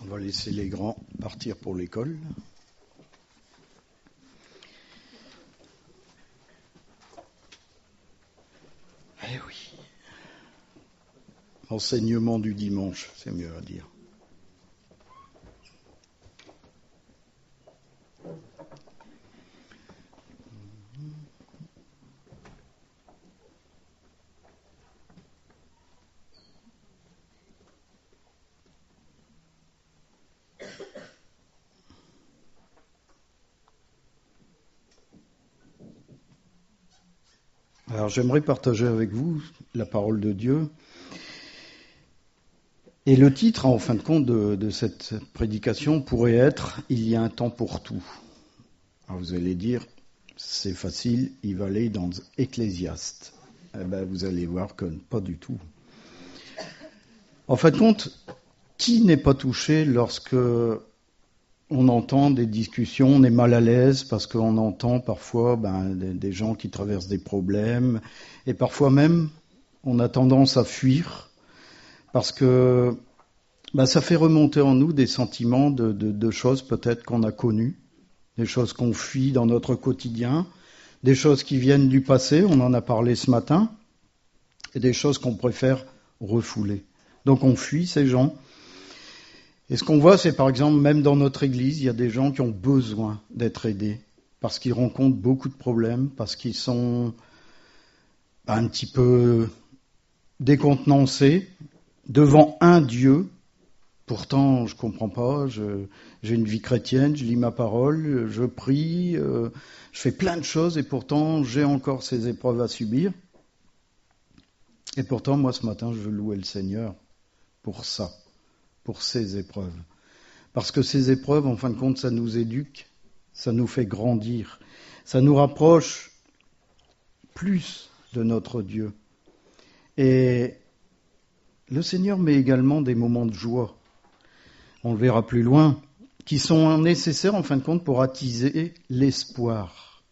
On va laisser les grands partir pour l'école. Eh oui. Enseignement du dimanche, c'est mieux à dire. Alors j'aimerais partager avec vous la parole de Dieu. Et le titre, en fin de compte, de cette prédication pourrait être « Il y a un temps pour tout ». Alors vous allez dire, c'est facile, il va aller dans Ecclésiaste. Eh bien, vous allez voir que pas du tout. En fin de compte, qui n'est pas touché lorsque on entend des discussions, on est mal à l'aise parce qu'on entend parfois des gens qui traversent des problèmes et parfois même on a tendance à fuir parce que ça fait remonter en nous des sentiments de choses peut-être qu'on a connues, des choses qu'on fuit dans notre quotidien, des choses qui viennent du passé, on en a parlé ce matin, et des choses qu'on préfère refouler. Donc on fuit ces gens. Et ce qu'on voit, c'est par exemple, même dans notre église, il y a des gens qui ont besoin d'être aidés, parce qu'ils rencontrent beaucoup de problèmes, parce qu'ils sont un petit peu décontenancés devant un Dieu. Pourtant, je comprends pas, j'ai une vie chrétienne, je lis ma parole, je prie, je fais plein de choses, et pourtant, j'ai encore ces épreuves à subir. Et pourtant, moi, ce matin, je veux louer le Seigneur pour ça. Pour ces épreuves. Parce que ces épreuves, en fin de compte, ça nous éduque, ça nous fait grandir, ça nous rapproche plus de notre Dieu. Et le Seigneur met également des moments de joie, on le verra plus loin, qui sont nécessaires, en fin de compte, pour attiser l'espoir.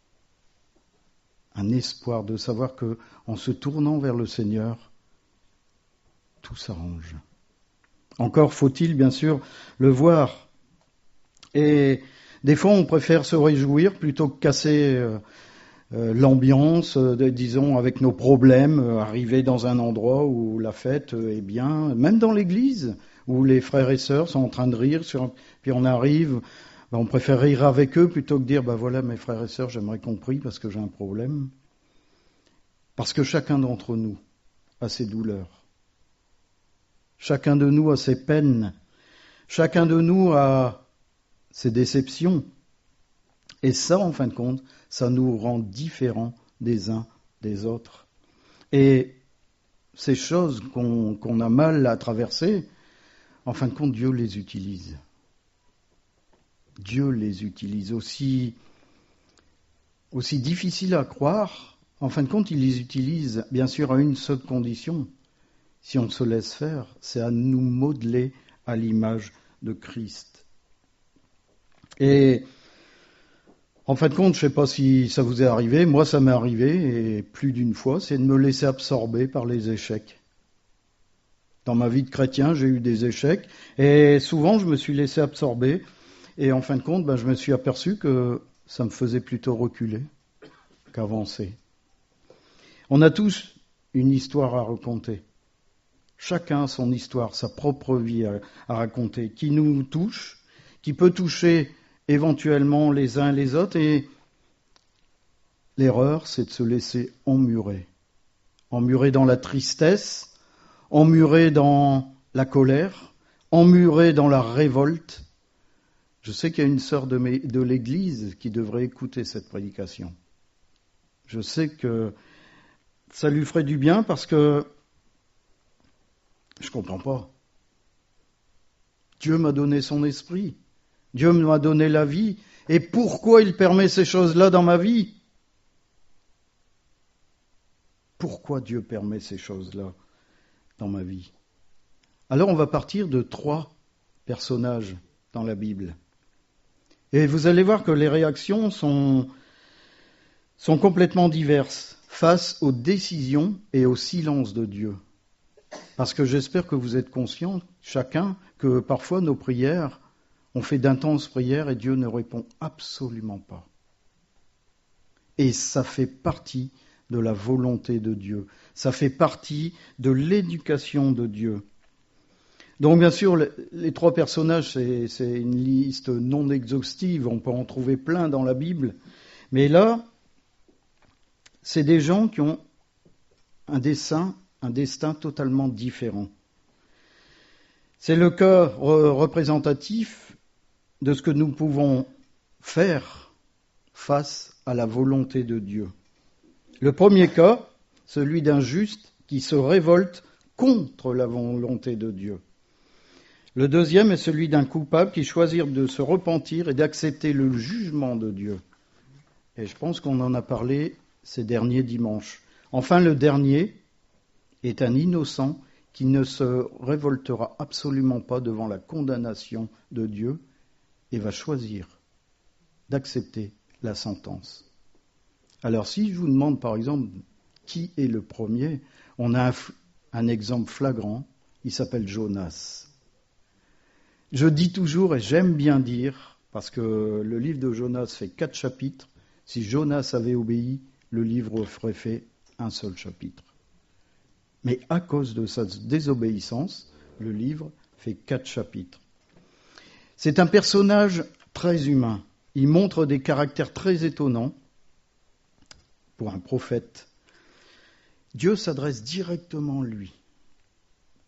Un espoir de savoir que, en se tournant vers le Seigneur, tout s'arrange. Encore faut-il, bien sûr, le voir. Et des fois, on préfère se réjouir plutôt que casser l'ambiance, disons, avec nos problèmes, arriver dans un endroit où la fête est bien, même dans l'église, où les frères et sœurs sont en train de rire, puis on arrive, on préfère rire avec eux plutôt que dire, voilà, mes frères et sœurs, j'aimerais qu'on prie parce que j'ai un problème. Parce que chacun d'entre nous a ses douleurs. Chacun de nous a ses peines, chacun de nous a ses déceptions. Et ça, en fin de compte, ça nous rend différents des uns des autres. Et ces choses qu'on a mal à traverser, en fin de compte, Dieu les utilise. Dieu les utilise aussi difficile à croire. En fin de compte, il les utilise, bien sûr, à une seule condition. Si on se laisse faire, c'est à nous modeler à l'image de Christ. Et en fin de compte, je ne sais pas si ça vous est arrivé, moi ça m'est arrivé, et plus d'une fois, c'est de me laisser absorber par les échecs. Dans ma vie de chrétien, j'ai eu des échecs, et souvent je me suis laissé absorber, et en fin de compte, je me suis aperçu que ça me faisait plutôt reculer qu'avancer. On a tous une histoire à raconter. Chacun a son histoire, sa propre vie à raconter, qui nous touche, qui peut toucher éventuellement les uns les autres. Et l'erreur, c'est de se laisser emmurer. Emmurer dans la tristesse, emmurer dans la colère, emmurer dans la révolte. Je sais qu'il y a une sœur de l'Église qui devrait écouter cette prédication. Je sais que ça lui ferait du bien parce que je ne comprends pas. Dieu m'a donné son esprit. Dieu m'a donné la vie. Et pourquoi il permet ces choses-là dans ma vie ? Pourquoi Dieu permet ces choses-là dans ma vie ? Alors on va partir de 3 personnages dans la Bible. Et vous allez voir que les réactions sont complètement diverses face aux décisions et au silence de Dieu. Parce que j'espère que vous êtes conscients, chacun, que parfois nos prières, on fait d'intenses prières et Dieu ne répond absolument pas. Et ça fait partie de la volonté de Dieu. Ça fait partie de l'éducation de Dieu. Donc bien sûr, les trois personnages, c'est une liste non exhaustive, on peut en trouver plein dans la Bible. Mais là, c'est des gens qui ont un destin totalement différent. C'est le cas représentatif de ce que nous pouvons faire face à la volonté de Dieu. Le premier cas, celui d'un juste qui se révolte contre la volonté de Dieu. Le deuxième est celui d'un coupable qui choisit de se repentir et d'accepter le jugement de Dieu. Et je pense qu'on en a parlé ces derniers dimanches. Enfin, le dernier est un innocent qui ne se révoltera absolument pas devant la condamnation de Dieu et va choisir d'accepter la sentence. Alors si je vous demande par exemple qui est le premier, on a un exemple flagrant, il s'appelle Jonas. Je dis toujours, et j'aime bien dire, parce que le livre de Jonas fait 4 chapitres, si Jonas avait obéi, le livre aurait fait un seul chapitre. Mais à cause de sa désobéissance, le livre fait 4 chapitres. C'est un personnage très humain. Il montre des caractères très étonnants pour un prophète. Dieu s'adresse directement à lui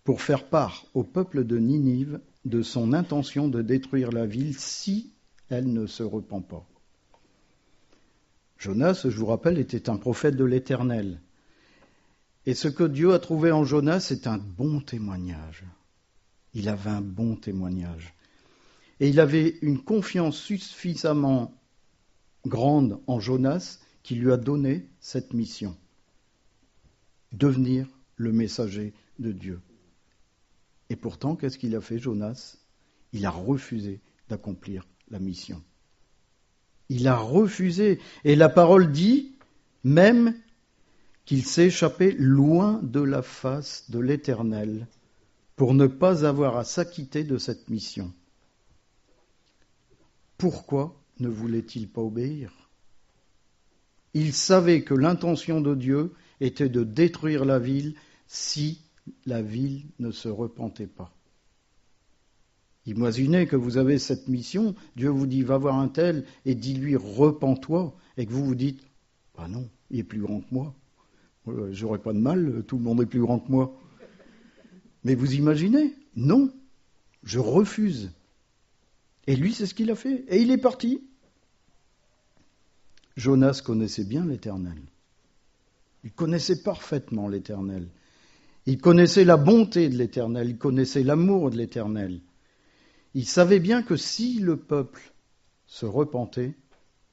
pour faire part au peuple de Ninive de son intention de détruire la ville si elle ne se repent pas. Jonas, je vous rappelle, était un prophète de l'Éternel. Et ce que Dieu a trouvé en Jonas, c'est un bon témoignage. Il avait un bon témoignage. Et il avait une confiance suffisamment grande en Jonas qui lui a donné cette mission. Devenir le messager de Dieu. Et pourtant, qu'est-ce qu'il a fait, Jonas ? Il a refusé d'accomplir la mission. Il a refusé. Et la parole dit même qu'il s'est échappé loin de la face de l'Éternel pour ne pas avoir à s'acquitter de cette mission. Pourquoi ne voulait-il pas obéir ? Il savait que l'intention de Dieu était de détruire la ville si la ville ne se repentait pas. Imaginez que vous avez cette mission, Dieu vous dit va voir un tel et dis-lui repens-toi, et que vous vous dites non, il est plus grand que moi. J'aurais pas de mal, tout le monde est plus grand que moi. Mais vous imaginez ? Non, je refuse. Et lui, c'est ce qu'il a fait. Et il est parti. Jonas connaissait bien l'Éternel. Il connaissait parfaitement l'Éternel. Il connaissait la bonté de l'Éternel. Il connaissait l'amour de l'Éternel. Il savait bien que si le peuple se repentait,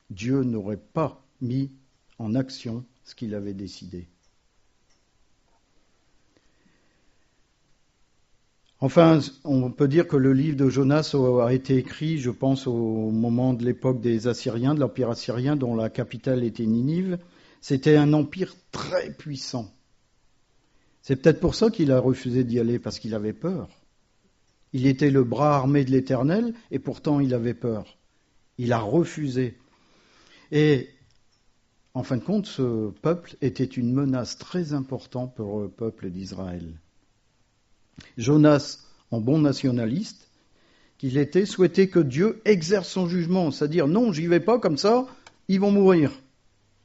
Dieu n'aurait pas mis en action ce qu'il avait décidé. Enfin, on peut dire que le livre de Jonas a été écrit, je pense, au moment de l'époque des Assyriens, de l'Empire assyrien, dont la capitale était Ninive. C'était un empire très puissant. C'est peut-être pour ça qu'il a refusé d'y aller, parce qu'il avait peur. Il était le bras armé de l'Éternel, et pourtant il avait peur. Il a refusé. Et, en fin de compte, ce peuple était une menace très importante pour le peuple d'Israël. Jonas, en bon nationaliste qu'il était, souhaitait que Dieu exerce son jugement, c'est-à-dire non, j'y vais pas comme ça, ils vont mourir,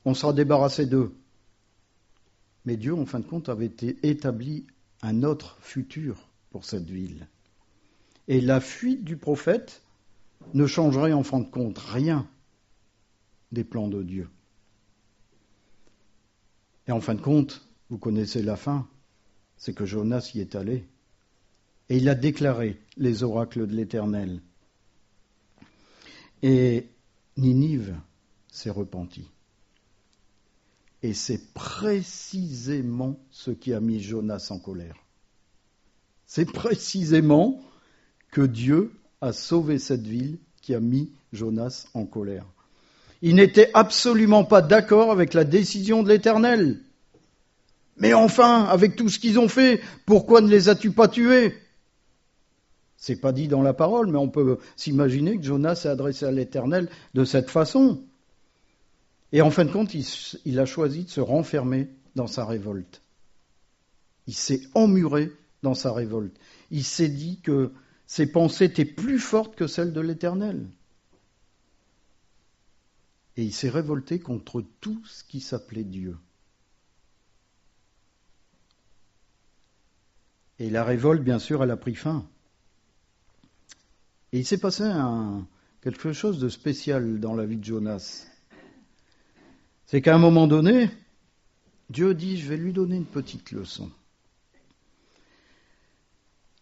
on sera débarrassé d'eux. Mais Dieu, en fin de compte, avait établi un autre futur pour cette ville. Et la fuite du prophète ne changerait en fin de compte rien des plans de Dieu. Et en fin de compte, vous connaissez la fin, c'est que Jonas y est allé. Et il a déclaré les oracles de l'Éternel. Et Ninive s'est repentie. Et c'est précisément ce qui a mis Jonas en colère. C'est précisément que Dieu a sauvé cette ville qui a mis Jonas en colère. Il n'était absolument pas d'accord avec la décision de l'Éternel. Mais enfin, avec tout ce qu'ils ont fait, pourquoi ne les as-tu pas tués ? C'est pas dit dans la parole, mais on peut s'imaginer que Jonas s'est adressé à l'Éternel de cette façon. Et en fin de compte, il a choisi de se renfermer dans sa révolte. Il s'est emmuré dans sa révolte. Il s'est dit que ses pensées étaient plus fortes que celles de l'Éternel. Et il s'est révolté contre tout ce qui s'appelait Dieu. Et la révolte, bien sûr, elle a pris fin. Et il s'est passé quelque chose de spécial dans la vie de Jonas. C'est qu'à un moment donné, Dieu dit, je vais lui donner une petite leçon.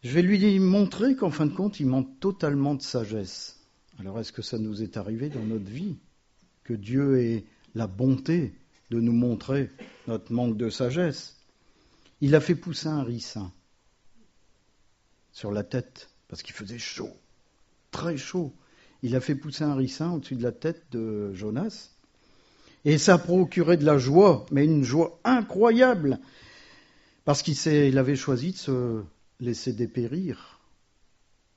Je vais lui montrer qu'en fin de compte, il manque totalement de sagesse. Alors est-ce que ça nous est arrivé dans notre vie, que Dieu ait la bonté de nous montrer notre manque de sagesse ? Il a fait pousser un ricin sur la tête, parce qu'il faisait chaud, très chaud. Il a fait pousser un ricin au-dessus de la tête de Jonas, et ça procurait de la joie, mais une joie incroyable, parce qu'il avait choisi de se laisser dépérir.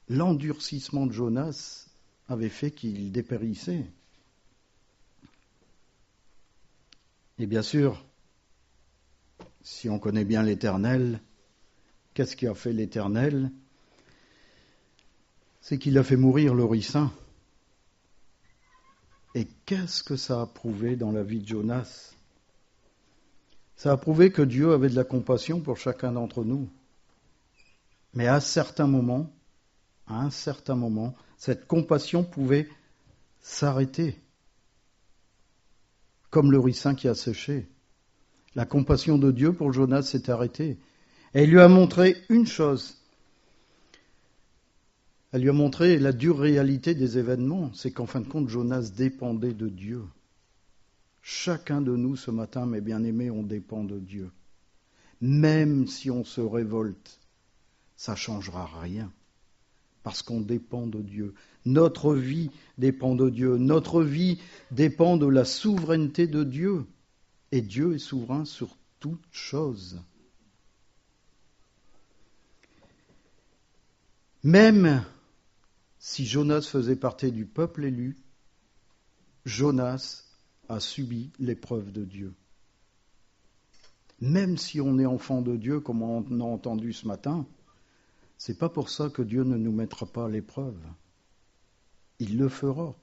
L'endurcissement de Jonas avait fait qu'il dépérissait. Et bien sûr, si on connaît bien l'Éternel, qu'est-ce qui a fait l'Éternel ? C'est qu'il a fait mourir le ricin. Et qu'est-ce que ça a prouvé dans la vie de Jonas ? Ça a prouvé que Dieu avait de la compassion pour chacun d'entre nous. Mais à un certain moment, cette compassion pouvait s'arrêter. Comme le ricin qui a séché. La compassion de Dieu pour Jonas s'est arrêtée. Et il lui a montré une chose. Elle lui a montré la dure réalité des événements. C'est qu'en fin de compte, Jonas dépendait de Dieu. Chacun de nous ce matin, mes bien-aimés, on dépend de Dieu. Même si on se révolte, ça ne changera rien. Parce qu'on dépend de Dieu. Notre vie dépend de Dieu. Notre vie dépend de la souveraineté de Dieu. Et Dieu est souverain sur toutes choses. Même si Jonas faisait partie du peuple élu, Jonas a subi l'épreuve de Dieu. Même si on est enfant de Dieu, comme on a entendu ce matin, c'est pas pour ça que Dieu ne nous mettra pas à l'épreuve. Il le fera.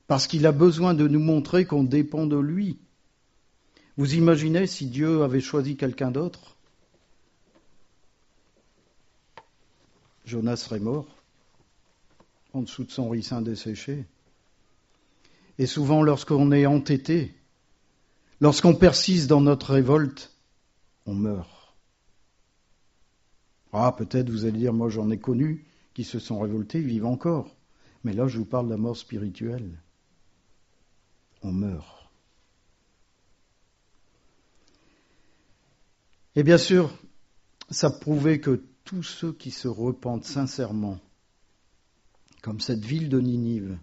Parce qu'il a besoin de nous montrer qu'on dépend de lui. Vous imaginez si Dieu avait choisi quelqu'un d'autre ? Jonas serait mort en dessous de son ricin desséché. Et souvent, lorsqu'on est entêté, lorsqu'on persiste dans notre révolte, on meurt. Ah, peut-être vous allez dire, moi j'en ai connu qui se sont révoltés, ils vivent encore. Mais là, je vous parle de la mort spirituelle. On meurt. Et bien sûr, ça prouvait que tous ceux qui se repentent sincèrement, comme cette ville de Ninive,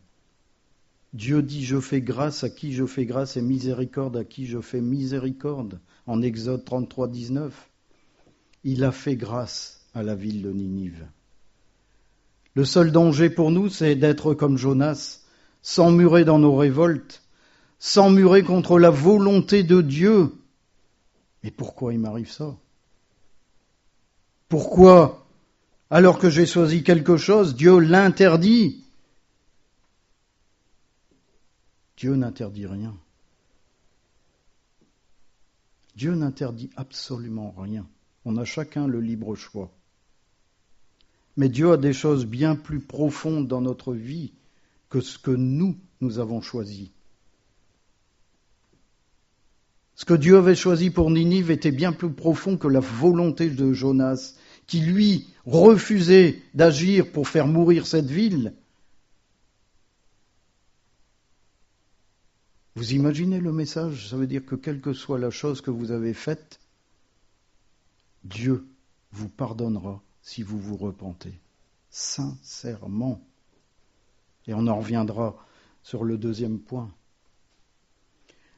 Dieu dit, je fais grâce à qui je fais grâce et miséricorde à qui je fais miséricorde. En Exode 33, 19, il a fait grâce à la ville de Ninive. Le seul danger pour nous, c'est d'être comme Jonas, s'emmurer dans nos révoltes, s'emmurer contre la volonté de Dieu. Mais pourquoi il m'arrive ça ? Pourquoi, alors que j'ai choisi quelque chose, Dieu l'interdit ? Dieu n'interdit rien. Dieu n'interdit absolument rien. On a chacun le libre choix. Mais Dieu a des choses bien plus profondes dans notre vie que ce que nous avons choisi. Ce que Dieu avait choisi pour Ninive était bien plus profond que la volonté de Jonas, qui lui refusait d'agir pour faire mourir cette ville. Vous imaginez le message ? Ça veut dire que quelle que soit la chose que vous avez faite, Dieu vous pardonnera si vous vous repentez. Sincèrement. Et on en reviendra sur le deuxième point.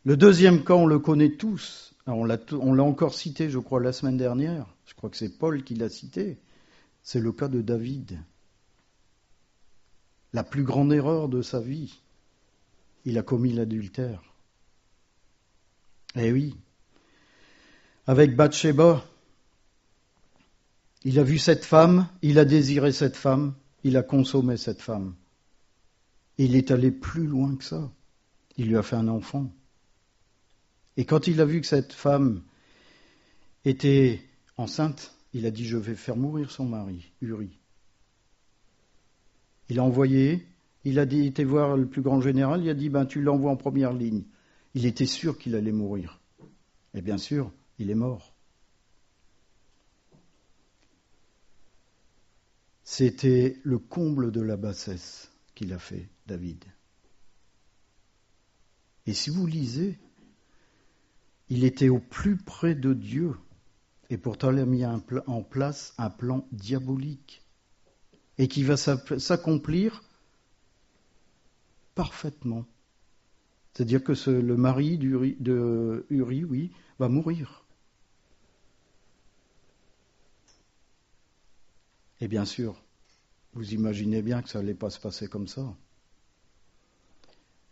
Le deuxième cas, on le connaît tous. On l'a encore cité, je crois, la semaine dernière. Je crois que c'est Paul qui l'a cité. C'est le cas de David. La plus grande erreur de sa vie. Il a commis l'adultère. Eh oui. Avec Bathsheba, il a vu cette femme, il a désiré cette femme, il a consommé cette femme. Et il est allé plus loin que ça. Il lui a fait un enfant. Et quand il a vu que cette femme était enceinte, il a dit « Je vais faire mourir son mari, Uri ». Il a envoyé, il a été voir le plus grand général, il a dit « Tu l'envoies en première ligne ». Il était sûr qu'il allait mourir. Et bien sûr, il est mort. C'était le comble de la bassesse qu'il a fait, David. Et si vous lisez, il était au plus près de Dieu, et pourtant il a mis en place un plan diabolique, et qui va s'accomplir parfaitement. C'est-à-dire que le mari de Uri, oui, va mourir. Et bien sûr, vous imaginez bien que ça n'allait pas se passer comme ça.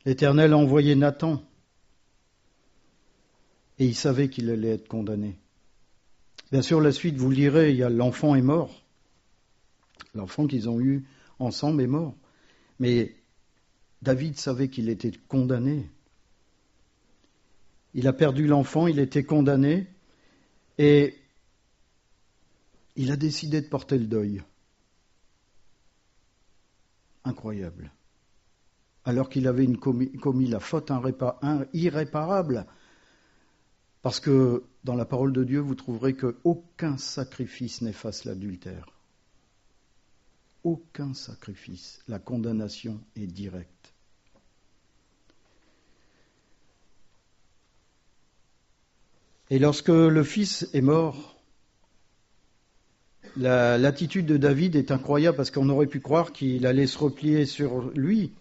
L'Éternel a envoyé Nathan, et il savait qu'il allait être condamné. Bien sûr, la suite, vous lirez, il y a l'enfant est mort. L'enfant qu'ils ont eu ensemble est mort. Mais David savait qu'il était condamné. Il a perdu l'enfant, il était condamné, et il a décidé de porter le deuil. Incroyable. Alors qu'il avait commis la faute irréparable. Parce que dans la parole de Dieu, vous trouverez qu'aucun sacrifice n'efface l'adultère. Aucun sacrifice. La condamnation est directe. Et lorsque le fils est mort, l'attitude de David est incroyable parce qu'on aurait pu croire qu'il allait se replier sur lui.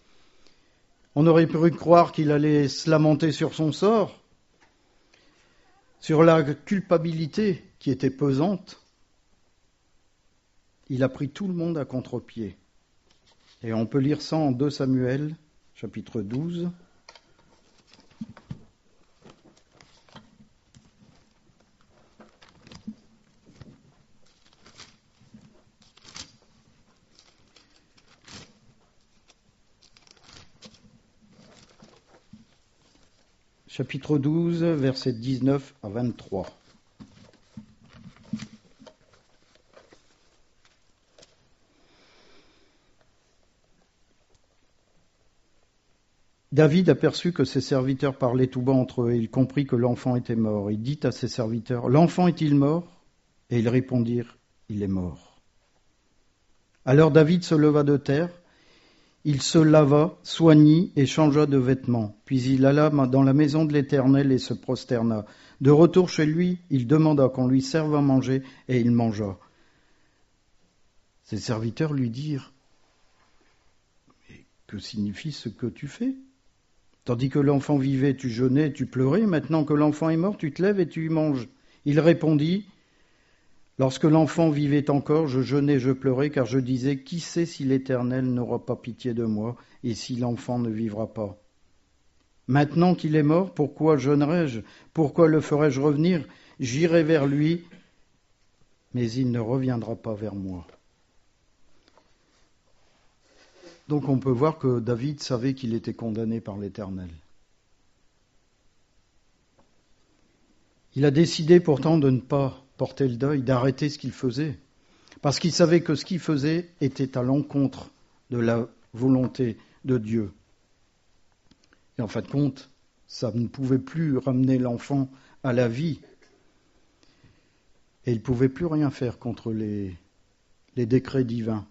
On aurait pu croire qu'il allait se lamenter sur son sort, sur la culpabilité qui était pesante. Il a pris tout le monde à contre-pied. Et on peut lire ça en 2 Samuel, chapitre 12. Chapitre 12, versets 19 à 23. David aperçut que ses serviteurs parlaient tout bas entre eux, et il comprit que l'enfant était mort. Il dit à ses serviteurs, « L'enfant est-il mort ?» Et ils répondirent, « Il est mort. » Alors David se leva de terre, il se lava, soignit et changea de vêtements. Puis il alla dans la maison de l'Éternel et se prosterna. De retour chez lui, il demanda qu'on lui serve à manger, et il mangea. Ses serviteurs lui dirent, « Mais que signifie ce que tu fais ? Tandis que l'enfant vivait, tu jeûnais, tu pleurais. Maintenant que l'enfant est mort, tu te lèves et tu y manges. » Il répondit, « Lorsque l'enfant vivait encore, je jeûnais, je pleurais, car je disais, qui sait si l'Éternel n'aura pas pitié de moi et si l'enfant ne vivra pas ? Maintenant qu'il est mort, pourquoi jeûnerais-je ? Pourquoi le ferais-je revenir ? J'irai vers lui, mais il ne reviendra pas vers moi. » Donc on peut voir que David savait qu'il était condamné par l'Éternel. Il a décidé pourtant de ne pas porter le deuil, d'arrêter ce qu'il faisait, parce qu'il savait que ce qu'il faisait était à l'encontre de la volonté de Dieu. Et en fin de compte, ça ne pouvait plus ramener l'enfant à la vie, et il ne pouvait plus rien faire contre les décrets divins.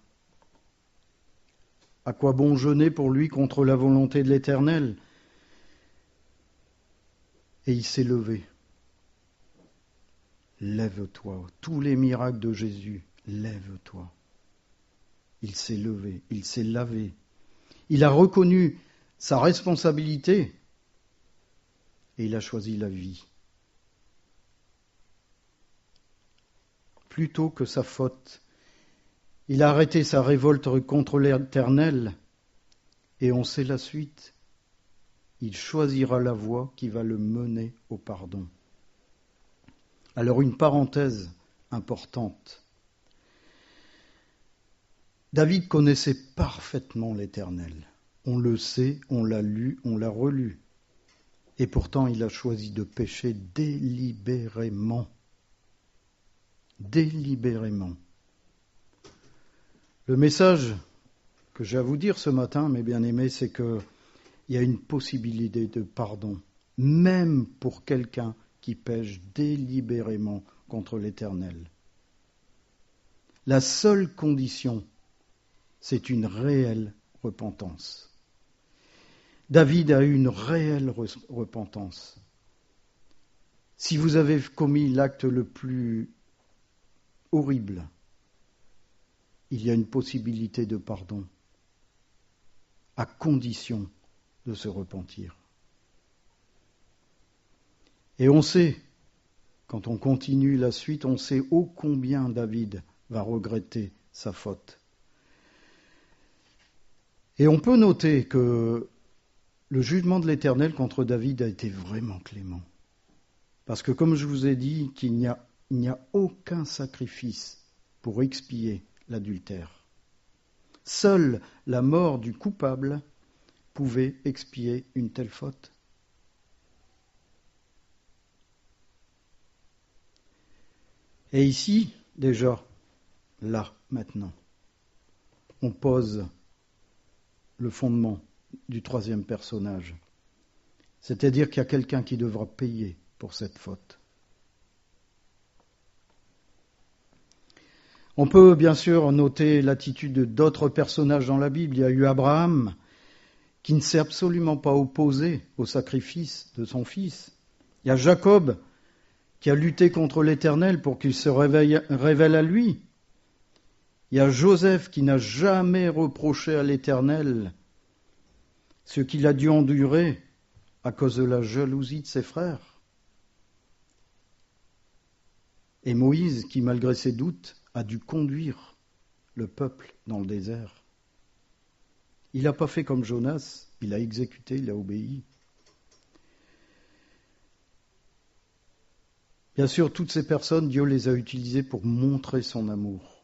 À quoi bon jeûner pour lui contre la volonté de l'Éternel ? Et il s'est levé. Lève-toi. Tous les miracles de Jésus, lève-toi. Il s'est levé, il s'est lavé. Il a reconnu sa responsabilité et il a choisi la vie. Plutôt que sa faute, il a arrêté sa révolte contre l'Éternel, et on sait la suite. Il choisira la voie qui va le mener au pardon. Alors une parenthèse importante. David connaissait parfaitement l'Éternel. On le sait, on l'a lu, on l'a relu. Et pourtant, il a choisi de pécher délibérément. Délibérément. Le message que j'ai à vous dire ce matin, mes bien-aimés, c'est qu'il y a une possibilité de pardon, même pour quelqu'un qui pêche délibérément contre l'Éternel. La seule condition, c'est une réelle repentance. David a eu une réelle repentance. Si vous avez commis l'acte le plus horrible, il y a une possibilité de pardon, à condition de se repentir. Et on sait, quand on continue la suite, on sait ô combien David va regretter sa faute. Et on peut noter que le jugement de l'Éternel contre David a été vraiment clément. Parce que comme je vous ai dit, qu'il n'y a aucun sacrifice pour expier l'adultère. Seule la mort du coupable pouvait expier une telle faute. Et ici, déjà, là, maintenant, on pose le fondement du troisième personnage. C'est-à-dire qu'il y a quelqu'un qui devra payer pour cette faute. On peut bien sûr noter l'attitude d'autres personnages dans la Bible. Il y a eu Abraham, qui ne s'est absolument pas opposé au sacrifice de son fils. Il y a Jacob, qui a lutté contre l'Éternel pour qu'il se révèle à lui. Il y a Joseph, qui n'a jamais reproché à l'Éternel ce qu'il a dû endurer à cause de la jalousie de ses frères. Et Moïse, qui malgré ses doutes, a dû conduire le peuple dans le désert. Il n'a pas fait comme Jonas, il a exécuté, il a obéi. Bien sûr, toutes ces personnes, Dieu les a utilisées pour montrer son amour,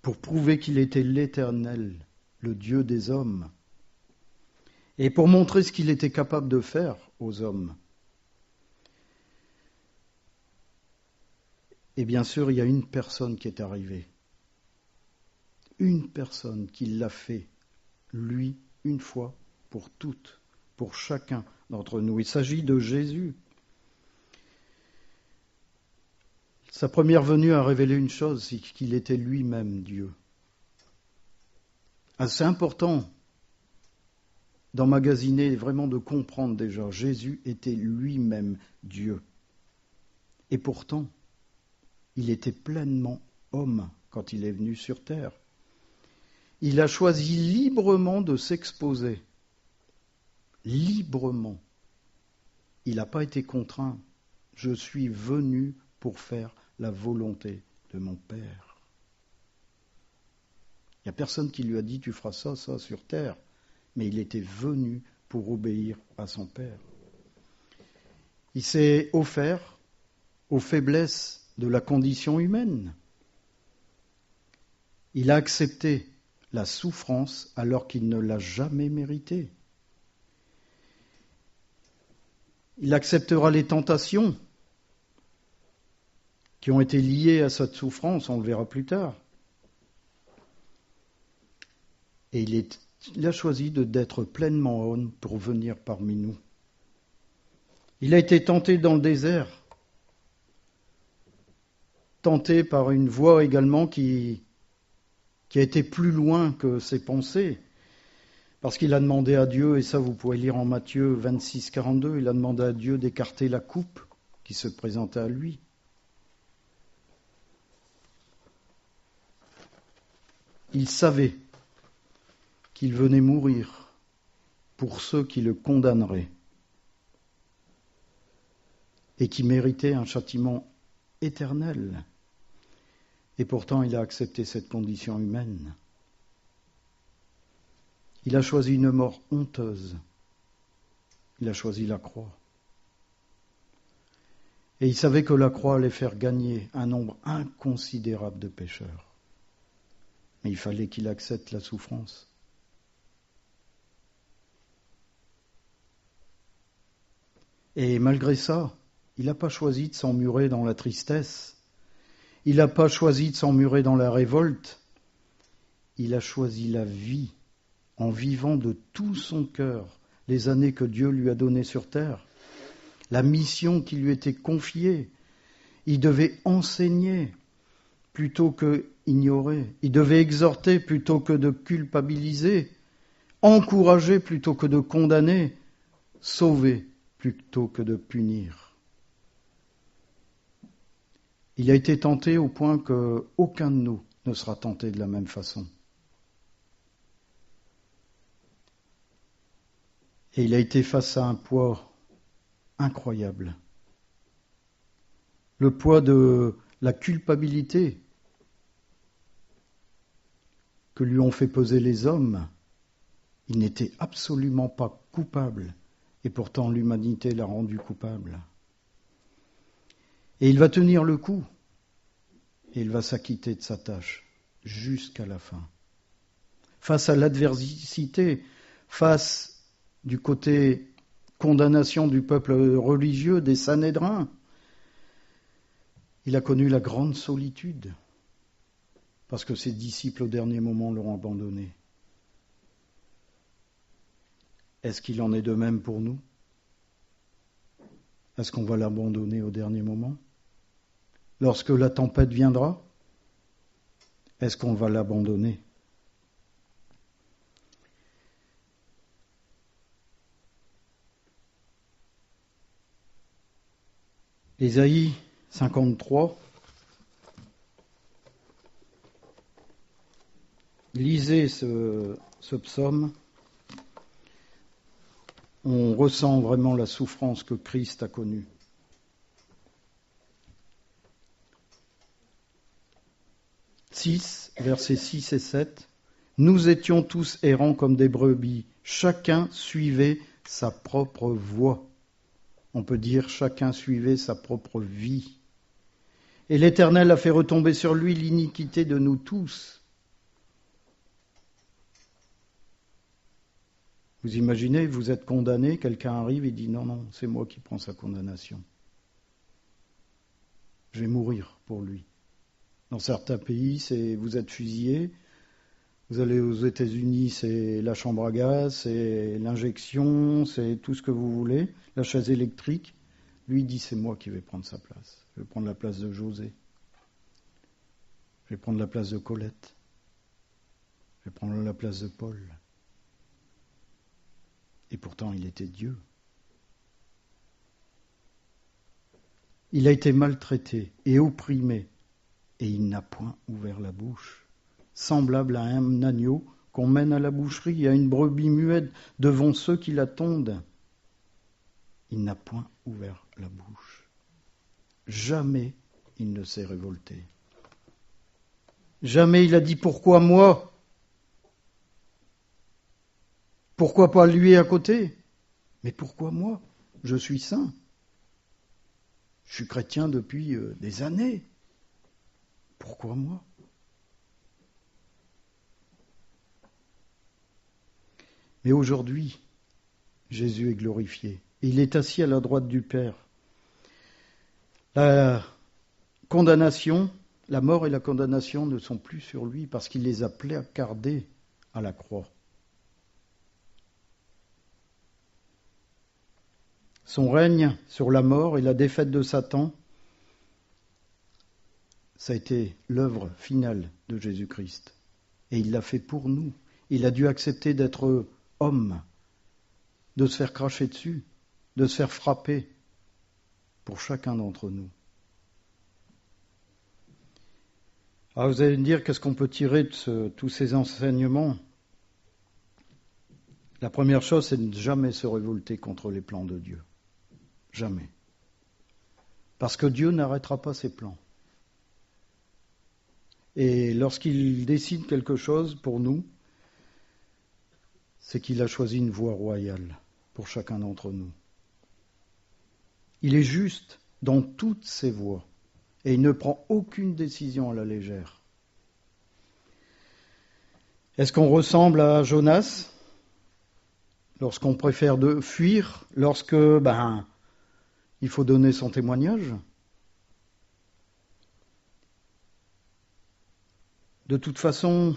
pour prouver qu'il était l'Éternel, le Dieu des hommes, et pour montrer ce qu'il était capable de faire aux hommes. Et bien sûr, il y a une personne qui est arrivée. Une personne qui l'a fait, lui, une fois pour toutes, pour chacun d'entre nous. Il s'agit de Jésus. Sa première venue a révélé une chose, c'est qu'il était lui-même Dieu. C'est important d'emmagasiner, vraiment de comprendre déjà. Jésus était lui-même Dieu. Et pourtant, il était pleinement homme quand il est venu sur terre. Il a choisi librement de s'exposer. Librement. Il n'a pas été contraint. Je suis venu pour faire la volonté de mon Père. Il n'y a personne qui lui a dit tu feras ça sur terre. Mais il était venu pour obéir à son Père. Il s'est offert aux faiblesses de la condition humaine. Il a accepté la souffrance alors qu'il ne l'a jamais méritée. Il acceptera les tentations qui ont été liées à cette souffrance, on le verra plus tard. Et il a choisi d'être pleinement homme pour venir parmi nous. Il a été tenté dans le désert, tenté par une voix également qui a été plus loin que ses pensées, parce qu'il a demandé à Dieu, et ça vous pouvez lire en Matthieu 26, 42, il a demandé à Dieu d'écarter la coupe qui se présentait à lui. Il savait qu'il venait mourir pour ceux qui le condamneraient. et qui méritait un châtiment éternel. Et pourtant, il a accepté cette condition humaine. Il a choisi une mort honteuse. Il a choisi la croix. Et il savait que la croix allait faire gagner un nombre inconsidérable de pécheurs. Mais il fallait qu'il accepte la souffrance. Et malgré ça, il n'a pas choisi de s'emmurer dans la tristesse. Il n'a pas choisi de s'emmurer dans la révolte. Il a choisi la vie en vivant de tout son cœur les années que Dieu lui a données sur terre. La mission qui lui était confiée. Il devait enseigner plutôt que ignorer. Il devait exhorter plutôt que de culpabiliser. Encourager plutôt que de condamner. Sauver plutôt que de punir. Il a été tenté au point qu'aucun de nous ne sera tenté de la même façon. Et il a été face à un poids incroyable. Le poids de la culpabilité que lui ont fait peser les hommes. Il n'était absolument pas coupable. Et pourtant, l'humanité l'a rendu coupable. Et il va tenir le coup. Et il va s'acquitter de sa tâche jusqu'à la fin. Face à l'adversité, face du côté condamnation du peuple religieux, des Sanhédrins, il a connu la grande solitude. Parce que ses disciples, au dernier moment, l'ont abandonné. Est-ce qu'il en est de même pour nous ? Est-ce qu'on va l'abandonner au dernier moment ? Lorsque la tempête viendra, est-ce qu'on va l'abandonner ? Ésaïe 53. Lisez ce psaume. On ressent vraiment la souffrance que Christ a connue. Versets 6 et 7. Nous étions tous errants comme des brebis. Chacun suivait sa propre voie. On peut dire chacun suivait sa propre vie. Et l'Éternel a fait retomber sur lui l'iniquité de nous tous. Vous imaginez, vous êtes condamné, quelqu'un arrive et dit non, c'est moi qui prends sa condamnation. Je vais mourir pour lui. Dans certains pays, vous êtes fusillé. Vous allez aux États-Unis, c'est la chambre à gaz, c'est l'injection, c'est tout ce que vous voulez, la chaise électrique. Lui dit c'est moi qui vais prendre sa place. Je vais prendre la place de José. Je vais prendre la place de Colette. Je vais prendre la place de Paul. Et pourtant, il était Dieu. Il a été maltraité et opprimé, et il n'a point ouvert la bouche. Semblable à un agneau qu'on mène à la boucherie, à une brebis muette devant ceux qui la tondent. Il n'a point ouvert la bouche. Jamais il ne s'est révolté. Jamais il a dit « Pourquoi moi ?» Pourquoi pas lui à côté ? Mais pourquoi moi ? Je suis saint. Je suis chrétien depuis des années. Pourquoi moi ? Mais aujourd'hui, Jésus est glorifié. Il est assis à la droite du Père. La condamnation, la mort et la condamnation ne sont plus sur lui parce qu'il les a placardés à la croix. Son règne sur la mort et la défaite de Satan, ça a été l'œuvre finale de Jésus-Christ. Et il l'a fait pour nous. Il a dû accepter d'être homme, de se faire cracher dessus, de se faire frapper pour chacun d'entre nous. Alors vous allez me dire, qu'est-ce qu'on peut tirer de tous ces enseignements ? La première chose, c'est de ne jamais se révolter contre les plans de Dieu. Jamais. Parce que Dieu n'arrêtera pas ses plans. Et lorsqu'il décide quelque chose pour nous, c'est qu'il a choisi une voie royale pour chacun d'entre nous. Il est juste dans toutes ses voies et il ne prend aucune décision à la légère. Est-ce qu'on ressemble à Jonas lorsqu'on préfère fuir, lorsque il faut donner son témoignage? De toute façon,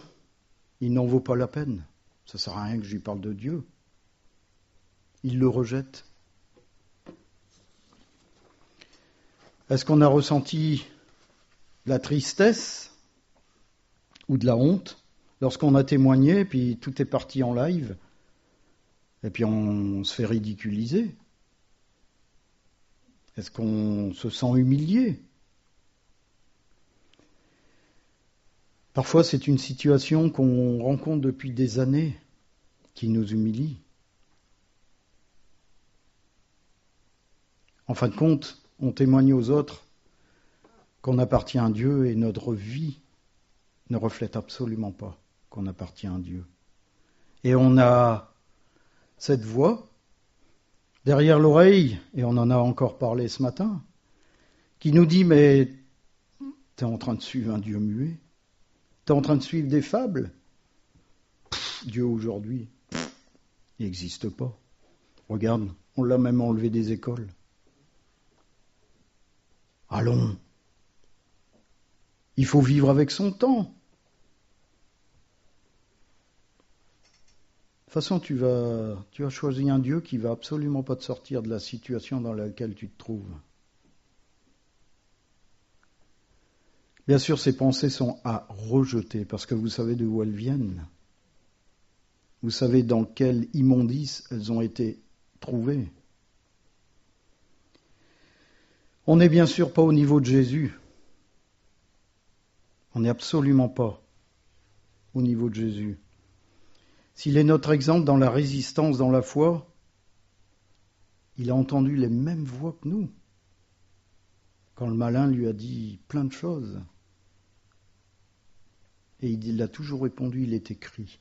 il n'en vaut pas la peine. Ça ne sert à rien que je lui parle de Dieu. Il le rejette. Est-ce qu'on a ressenti de la tristesse ou de la honte lorsqu'on a témoigné, puis tout est parti en live, et puis on se fait ridiculiser? Est-ce qu'on se sent humilié? Parfois, c'est une situation qu'on rencontre depuis des années qui nous humilie. En fin de compte, on témoigne aux autres qu'on appartient à Dieu et notre vie ne reflète absolument pas qu'on appartient à Dieu. Et on a cette voix derrière l'oreille, et on en a encore parlé ce matin, qui nous dit « Mais t'es en train de suivre un Dieu muet ? T'es en train de suivre des fables ? Dieu aujourd'hui, il n'existe pas. Regarde, on l'a même enlevé des écoles. Allons, il faut vivre avec son temps. De toute façon, tu as choisi un Dieu qui ne va absolument pas te sortir de la situation dans laquelle tu te trouves. Bien sûr, ces pensées sont à rejeter, parce que vous savez d'où elles viennent. Vous savez dans quel immondice elles ont été trouvées. On n'est bien sûr pas au niveau de Jésus. On n'est absolument pas au niveau de Jésus. S'il est notre exemple dans la résistance, dans la foi, il a entendu les mêmes voix que nous. Quand le malin lui a dit plein de choses. Et il a toujours répondu, il est écrit.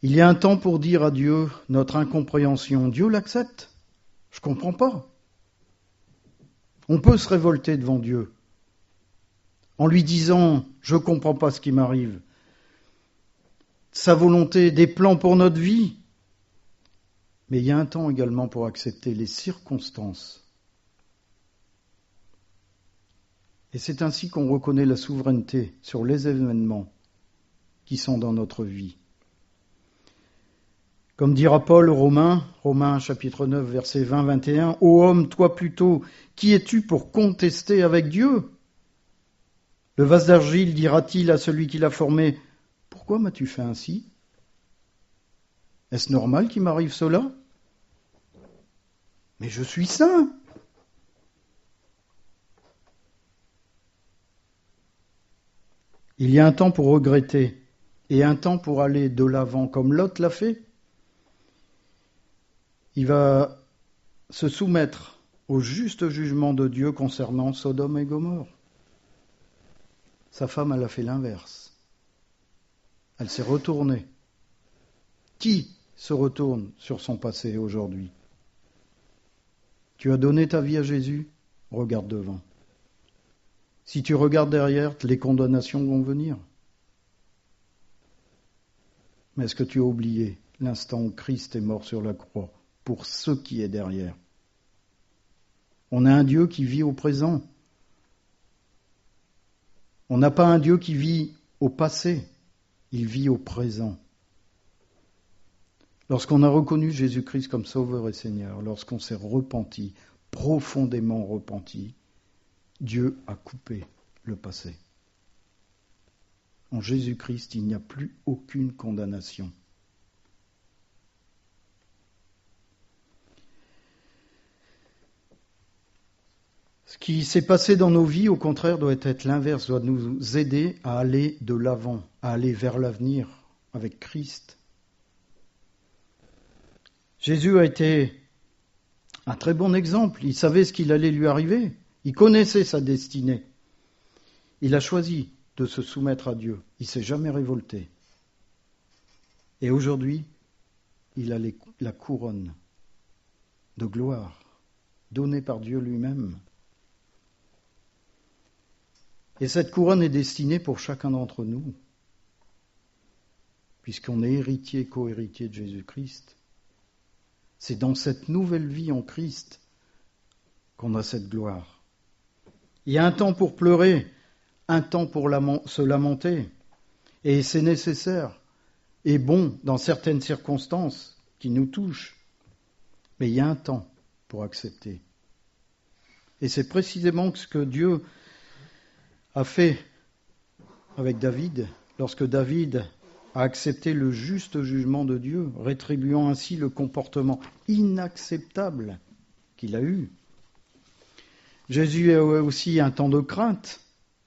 Il y a un temps pour dire à Dieu notre incompréhension. Dieu l'accepte. Je ne comprends pas. On peut se révolter devant Dieu en lui disant « je ne comprends pas ce qui m'arrive ». Sa volonté, des plans pour notre vie. Mais il y a un temps également pour accepter les circonstances. Et c'est ainsi qu'on reconnaît la souveraineté sur les événements qui sont dans notre vie. Comme dira Paul aux Romains chapitre 9, versets 20-21, « Ô homme, toi plutôt, qui es-tu pour contester avec Dieu ? Le vase d'argile dira-t-il à celui qui l'a formé, « Pourquoi m'as-tu fait ainsi ? Est-ce normal qu'il m'arrive cela ? Mais je suis saint !» Il y a un temps pour regretter et un temps pour aller de l'avant, comme Lot l'a fait. Il va se soumettre au juste jugement de Dieu concernant Sodome et Gomorrhe. Sa femme, elle a fait l'inverse. Elle s'est retournée. Qui se retourne sur son passé aujourd'hui ? Tu as donné ta vie à Jésus ? Regarde devant. Si tu regardes derrière, les condamnations vont venir. Mais est-ce que tu as oublié l'instant où Christ est mort sur la croix pour ce qui est derrière ? On a un Dieu qui vit au présent. On n'a pas un Dieu qui vit au passé, il vit au présent. Lorsqu'on a reconnu Jésus-Christ comme Sauveur et Seigneur, lorsqu'on s'est repenti, profondément repenti, Dieu a coupé le passé. En Jésus-Christ, il n'y a plus aucune condamnation. Ce qui s'est passé dans nos vies, au contraire, doit être l'inverse, doit nous aider à aller de l'avant, à aller vers l'avenir avec Christ. Jésus a été un très bon exemple. Il savait ce qu'il allait lui arriver. Il connaissait sa destinée. Il a choisi de se soumettre à Dieu. Il ne s'est jamais révolté. Et aujourd'hui, il a la couronne de gloire donnée par Dieu lui-même. Et cette couronne est destinée pour chacun d'entre nous, puisqu'on est héritier, co-héritier de Jésus-Christ. C'est dans cette nouvelle vie en Christ qu'on a cette gloire. Il y a un temps pour pleurer, un temps pour se lamenter, et c'est nécessaire et bon dans certaines circonstances qui nous touchent, mais il y a un temps pour accepter. Et c'est précisément ce que Dieu a fait avec David, lorsque David a accepté le juste jugement de Dieu, rétribuant ainsi le comportement inacceptable qu'il a eu. Jésus a aussi un temps de crainte,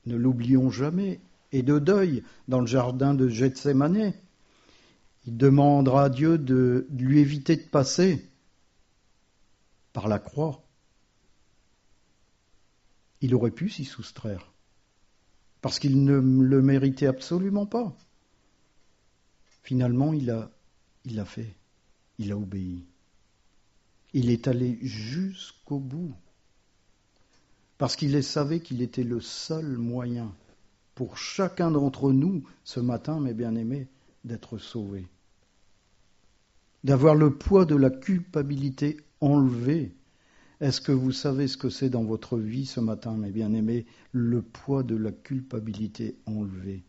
ne l'oublions jamais, et de deuil dans le jardin de Gethsémani. Il demandera à Dieu de lui éviter de passer par la croix. Il aurait pu s'y soustraire, parce qu'il ne le méritait absolument pas. Finalement, il l'a fait, il a obéi. Il est allé jusqu'au bout, parce qu'il savait qu'il était le seul moyen pour chacun d'entre nous, ce matin, mes bien-aimés, d'être sauvés. D'avoir le poids de la culpabilité enlevé. Est-ce que vous savez ce que c'est dans votre vie ce matin, mes bien-aimés, le poids de la culpabilité enlevé?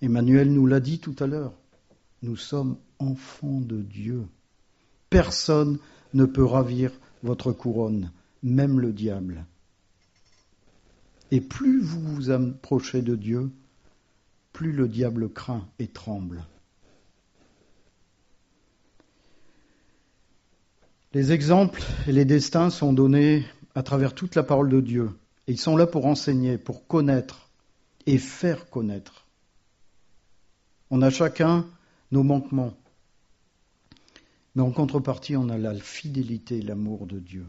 Emmanuel nous l'a dit tout à l'heure, nous sommes enfants de Dieu. Personne ne peut ravir votre couronne, même le diable. Et plus vous vous approchez de Dieu, plus le diable craint et tremble. Les exemples et les destins sont donnés à travers toute la parole de Dieu. Et ils sont là pour enseigner, pour connaître et faire connaître. On a chacun nos manquements. Mais en contrepartie, on a la fidélité et l'amour de Dieu.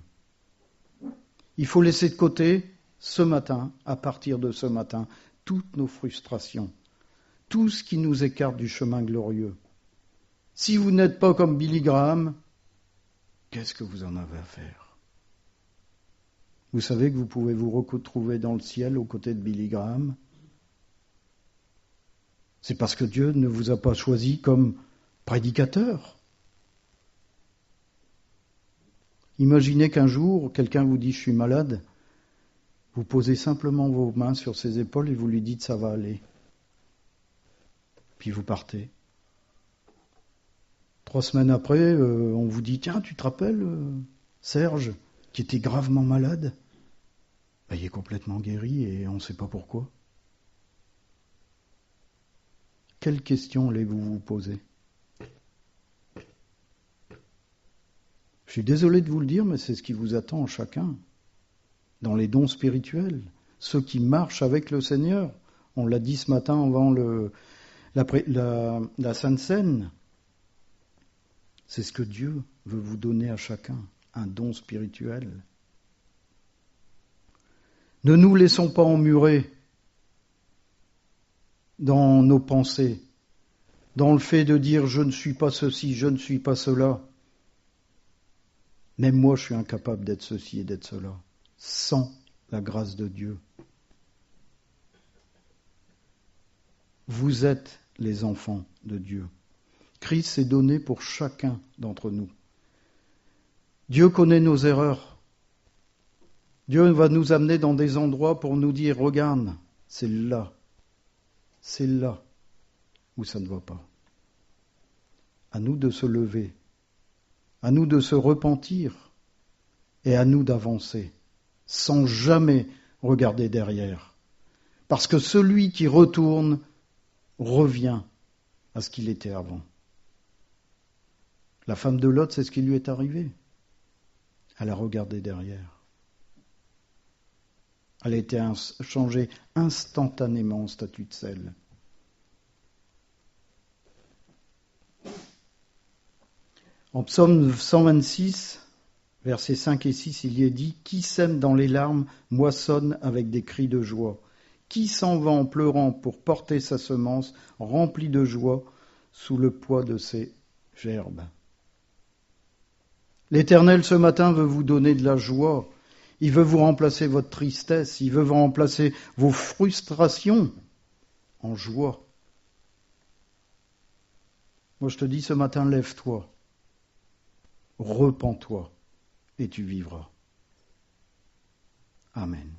Il faut laisser de côté, ce matin, à partir de ce matin, toutes nos frustrations, tout ce qui nous écarte du chemin glorieux. Si vous n'êtes pas comme Billy Graham, qu'est-ce que vous en avez à faire? Vous savez que vous pouvez vous retrouver dans le ciel aux côtés de Billy Graham? C'est parce que Dieu ne vous a pas choisi comme prédicateur. Imaginez qu'un jour, quelqu'un vous dit « je suis malade », vous posez simplement vos mains sur ses épaules et vous lui dites « ça va aller ». Puis vous partez. 3 semaines après, on vous dit « tiens, tu te rappelles, Serge, qui était gravement malade ?» Il est complètement guéri et on ne sait pas pourquoi. Quelle question allez-vous vous poser? Je suis désolé de vous le dire, mais c'est ce qui vous attend chacun. Dans les dons spirituels, ceux qui marchent avec le Seigneur. On l'a dit ce matin avant la Sainte Seine. C'est ce que Dieu veut vous donner à chacun, un don spirituel. Ne nous laissons pas emmurer dans nos pensées, dans le fait de dire « je ne suis pas ceci, je ne suis pas cela ». Même moi, je suis incapable d'être ceci et d'être cela, sans la grâce de Dieu. Vous êtes les enfants de Dieu. Christ s'est donné pour chacun d'entre nous. Dieu connaît nos erreurs. Dieu va nous amener dans des endroits pour nous dire « regarde, c'est là où ça ne va pas ». À nous de se lever, à nous de se repentir et à nous d'avancer, sans jamais regarder derrière. Parce que celui qui retourne revient à ce qu'il était avant. La femme de Lot, c'est ce qui lui est arrivé. Elle a regardé derrière. Elle a été changée instantanément en statue de sel. En psaume 126, versets 5 et 6, il y est dit « Qui sème dans les larmes moissonne avec des cris de joie. Qui s'en va en pleurant pour porter sa semence, rempli de joie sous le poids de ses gerbes. » L'Éternel, ce matin, veut vous donner de la joie. Il veut vous remplacer votre tristesse. Il veut vous remplacer vos frustrations en joie. Moi, je te dis ce matin, lève-toi. Repens-toi et tu vivras. Amen.